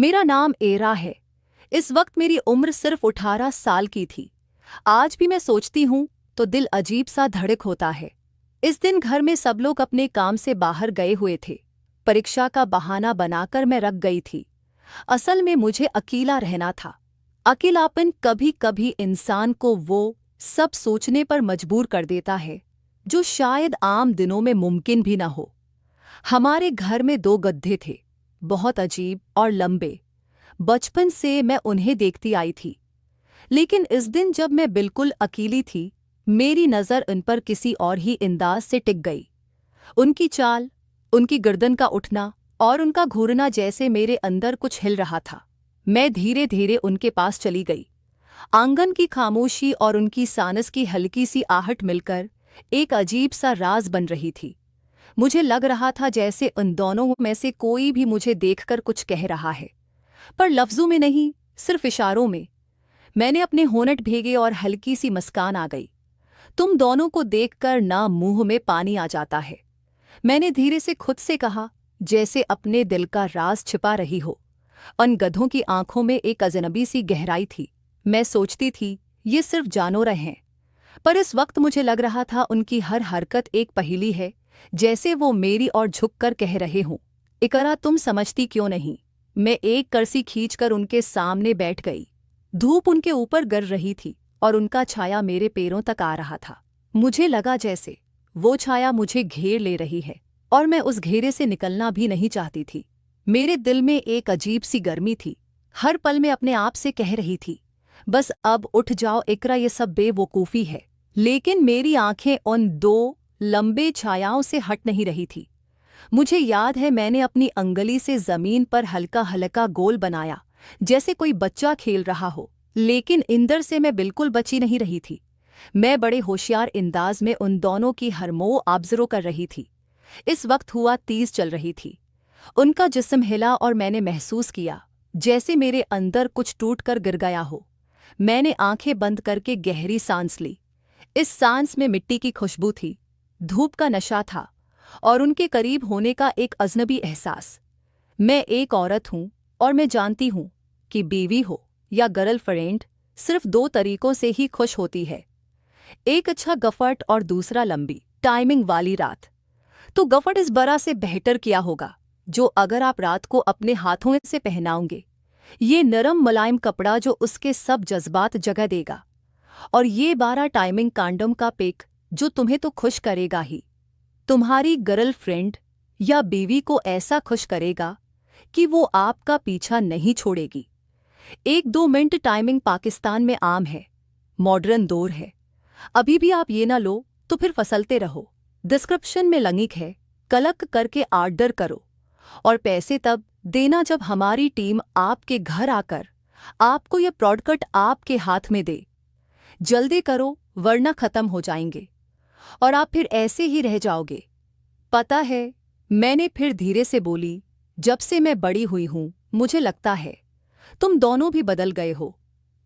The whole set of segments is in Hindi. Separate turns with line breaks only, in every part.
मेरा नाम एरा है। इस वक्त मेरी उम्र सिर्फ 18 साल की थी। आज भी मैं सोचती हूँ तो दिल अजीब सा धड़क होता है। इस दिन घर में सब लोग अपने काम से बाहर गए हुए थे। परीक्षा का बहाना बनाकर मैं रख गई थी। असल में मुझे अकेला रहना था। अकेलापन कभी कभी इंसान को वो सब सोचने पर मजबूर कर देता है जो शायद आम दिनों में मुमकिन भी न हो। हमारे घर में 2 गड्ढे थे, बहुत अजीब और लंबे। बचपन से मैं उन्हें देखती आई थी, लेकिन इस दिन जब मैं बिल्कुल अकेली थी, मेरी नज़र उन पर किसी और ही अंदाज से टिक गई। उनकी चाल, उनकी गर्दन का उठना और उनका घूरना, जैसे मेरे अंदर कुछ हिल रहा था। मैं धीरे धीरे उनके पास चली गई। आंगन की खामोशी और उनकी सांस की हल्की सी आहट मिलकर एक अजीब सा राज बन रही थी। मुझे लग रहा था जैसे उन दोनों में से कोई भी मुझे देखकर कुछ कह रहा है, पर लफ्जों में नहीं, सिर्फ इशारों में। मैंने अपने होंठ भीगे और हल्की सी मुस्कान आ गई। तुम दोनों को देखकर ना मुंह में पानी आ जाता है, मैंने धीरे से खुद से कहा, जैसे अपने दिल का राज छिपा रही हो। उन गधों की आंखों में एक अजनबी सी गहराई थी। मैं सोचती थी ये सिर्फ जानवर हैं, पर इस वक्त मुझे लग रहा था उनकी हर हरकत एक पहेली है, जैसे वो मेरी ओर झुककर कह रहे हों, इकरा तुम समझती क्यों नहीं। मैं एक कर्सी खींचकर उनके सामने बैठ गई। धूप उनके ऊपर गिर रही थी और उनका छाया मेरे पैरों तक आ रहा था। मुझे लगा जैसे वो छाया मुझे घेर ले रही है और मैं उस घेरे से निकलना भी नहीं चाहती थी। मेरे दिल में एक अजीब सी गर्मी थी। हर पल में अपने आप से कह रही थी, बस अब उठ जाओ इकरा, ये सब बेवकूफ़ी है। लेकिन मेरी आंखें उन 2 लंबे छायाओं से हट नहीं रही थी। मुझे याद है मैंने अपनी अंगुली से जमीन पर हल्का हल्का गोल बनाया, जैसे कोई बच्चा खेल रहा हो, लेकिन इंदर से मैं बिल्कुल बची नहीं रही थी। मैं बड़े होशियार अंदाज में उन दोनों की हर मोह ऑब्जर्व कर रही थी। इस वक्त हुआ 30 चल रही थी। उनका जिस्म हिला और मैंने महसूस किया जैसे मेरे अंदर कुछ टूट कर गिर गया हो। मैंने आंखें बंद करके गहरी सांस ली। इस सांस में मिट्टी की खुशबू थी, धूप का नशा था और उनके करीब होने का एक अजनबी एहसास। मैं एक औरत हूँ और मैं जानती हूँ कि बीवी हो या गर्लफ्रेंड सिर्फ 2 तरीकों से ही खुश होती है, एक अच्छा गफट और दूसरा लंबी टाइमिंग वाली रात। तो गफट इस बरा से बेहतर क्या होगा जो अगर आप रात को अपने हाथों से पहनाओगे, ये नरम मुलायम कपड़ा जो उसके सब जज्बात जगह देगा, और ये 12 टाइमिंग कांडम का पेक जो तुम्हें तो खुश करेगा ही, तुम्हारी गर्लफ्रेंड या बीवी को ऐसा खुश करेगा कि वो आपका पीछा नहीं छोड़ेगी। 1-2 मिनट टाइमिंग पाकिस्तान में आम है, मॉडर्न दौर है। अभी भी आप ये ना लो तो फिर फसलते रहो। डिस्क्रिप्शन में लिंक है, क्लिक करके ऑर्डर करो और पैसे तब देना जब हमारी टीम आपके घर आकर आपको ये प्रोडक्ट आपके हाथ में दे। जल्दी करो वरना खत्म हो जाएंगे और आप फिर ऐसे ही रह जाओगे। पता है, मैंने फिर धीरे से बोली, जब से मैं बड़ी हुई हूं मुझे लगता है तुम दोनों भी बदल गए हो।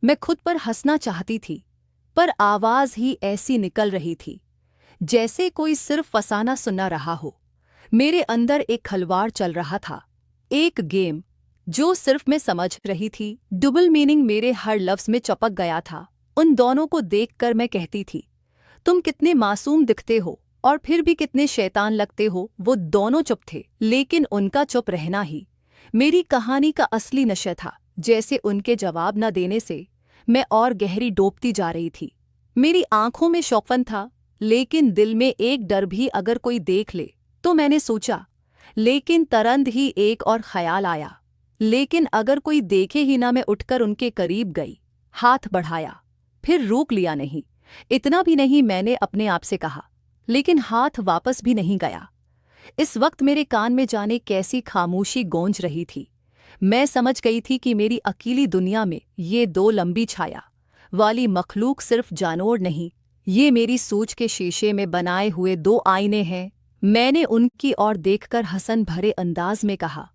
मैं खुद पर हंसना चाहती थी, पर आवाज ही ऐसी निकल रही थी जैसे कोई सिर्फ फसाना सुना रहा हो। मेरे अंदर एक खलवाड़ चल रहा था, एक गेम जो सिर्फ मैं समझ रही थी। डबल मीनिंग मेरे हर लफ्ज में चपक गया था। उन दोनों को देखकर मैं कहती थी, तुम कितने मासूम दिखते हो और फिर भी कितने शैतान लगते हो। वो दोनों चुप थे, लेकिन उनका चुप रहना ही मेरी कहानी का असली नशा था। जैसे उनके जवाब न देने से मैं और गहरी डूबती जा रही थी। मेरी आंखों में शौकन था, लेकिन दिल में एक डर भी, अगर कोई देख ले तो। मैंने सोचा, लेकिन तुरंत ही एक और ख्याल आया, लेकिन अगर कोई देखे ही ना। मैं उठकर उनके करीब गई, हाथ बढ़ाया, फिर रोक लिया नहीं। इतना भी नहीं, मैंने अपने आप से कहा, लेकिन हाथ वापस भी नहीं गया। इस वक्त मेरे कान में जाने कैसी खामोशी गूंज रही थी। मैं समझ गई थी कि मेरी अकेली दुनिया में ये 2 लंबी छाया वाली मखलूक सिर्फ जानवर नहीं, ये मेरी सोच के शीशे में बनाए हुए 2 आईने हैं। मैंने उनकी ओर देखकर हसन भरे अंदाज में कहा,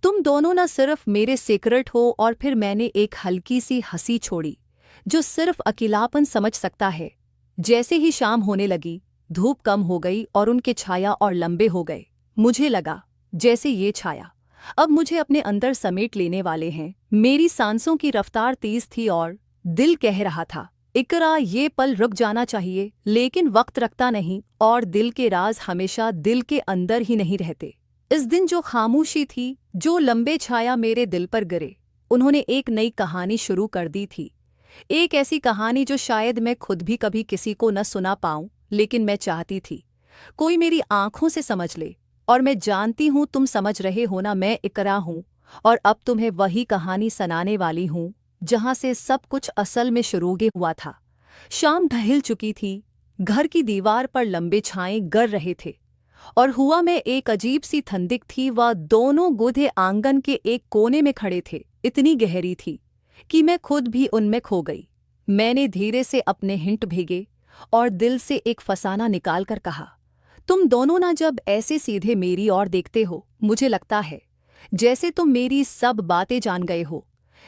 तुम दोनों न सिर्फ मेरे सीक्रेट हो। और फिर मैंने एक हल्की सी हंसी छोड़ी जो सिर्फ अकेलापन समझ सकता है। जैसे ही शाम होने लगी, धूप कम हो गई और उनके छाया और लंबे हो गए। मुझे लगा जैसे ये छाया अब मुझे अपने अंदर समेट लेने वाले हैं। मेरी सांसों की रफ्तार तेज थी और दिल कह रहा था, इकरा, ये पल रुक जाना चाहिए, लेकिन वक्त रखता नहीं और दिल के राज हमेशा दिल के अंदर ही नहीं रहते। इस दिन जो खामोशी थी, जो लंबे छाया मेरे दिल पर गिरे, उन्होंने एक नई कहानी शुरू कर दी थी। एक ऐसी कहानी जो शायद मैं खुद भी कभी किसी को न सुना पाऊं, लेकिन मैं चाहती थी कोई मेरी आंखों से समझ ले। और मैं जानती हूं तुम समझ रहे हो ना, मैं इकरा हूं और अब तुम्हें वही कहानी सुनाने वाली हूं जहां से सब कुछ असल में शुरू हुआ था। शाम ढल चुकी थी, घर की दीवार पर लंबे छाए गिर रहे थे और हुआ मैं एक अजीब सी ठंडक थी। वह दोनों गूढ़े आंगन के एक कोने में खड़े थे, इतनी गहरी थी कि मैं खुद भी उनमें खो गई। मैंने धीरे से अपने हिंट भेजे और दिल से एक फसाना निकालकर कहा, तुम दोनों ना जब ऐसे सीधे मेरी ओर देखते हो, मुझे लगता है जैसे तुम मेरी सब बातें जान गए हो,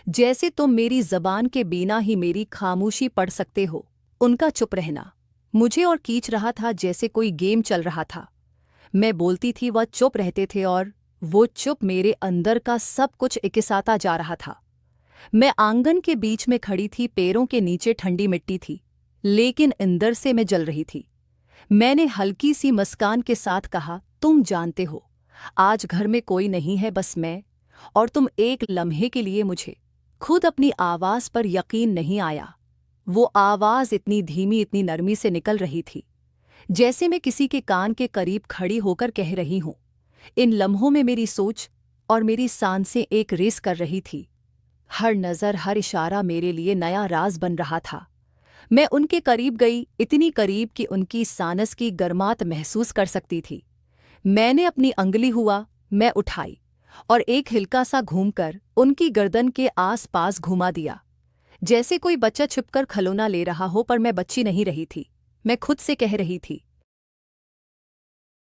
जैसे तुम मेरी जबान के बिना ही मेरी खामोशी पढ़ सकते हो। उनका चुप रहना मुझे और खींच रहा था, जैसे कोई गेम चल रहा था। मैं बोलती थी, वह चुप रहते थे और वो चुप मेरे अंदर का सब कुछ इकसाता जा रहा था। मैं आंगन के बीच में खड़ी थी, पैरों के नीचे ठंडी मिट्टी थी, लेकिन अंदर से मैं जल रही थी। मैंने हल्की सी मुस्कान के साथ कहा, तुम जानते हो, आज घर में कोई नहीं है, बस मैं और तुम। एक लम्हे के लिए मुझे खुद अपनी आवाज़ पर यकीन नहीं आया। वो आवाज़ इतनी धीमी, इतनी नरमी से निकल रही थी, जैसे मैं किसी के कान के करीब खड़ी होकर कह रही हूं। इन लम्हों में मेरी सोच और मेरी सांसें एक रेस कर रही थी। हर नज़र, हर इशारा मेरे लिए नया राज बन रहा था। मैं उनके करीब गई, इतनी करीब कि उनकी सांस की गर्माहट महसूस कर सकती थी। मैंने अपनी अंगुली हुआ, मैं उठाई और एक हिलका सा घूमकर उनकी गर्दन के आसपास घुमा दिया, जैसे कोई बच्चा छुपकर खिलौना ले रहा हो। पर मैं बच्ची नहीं रही थी, मैं खुद से कह रही थी,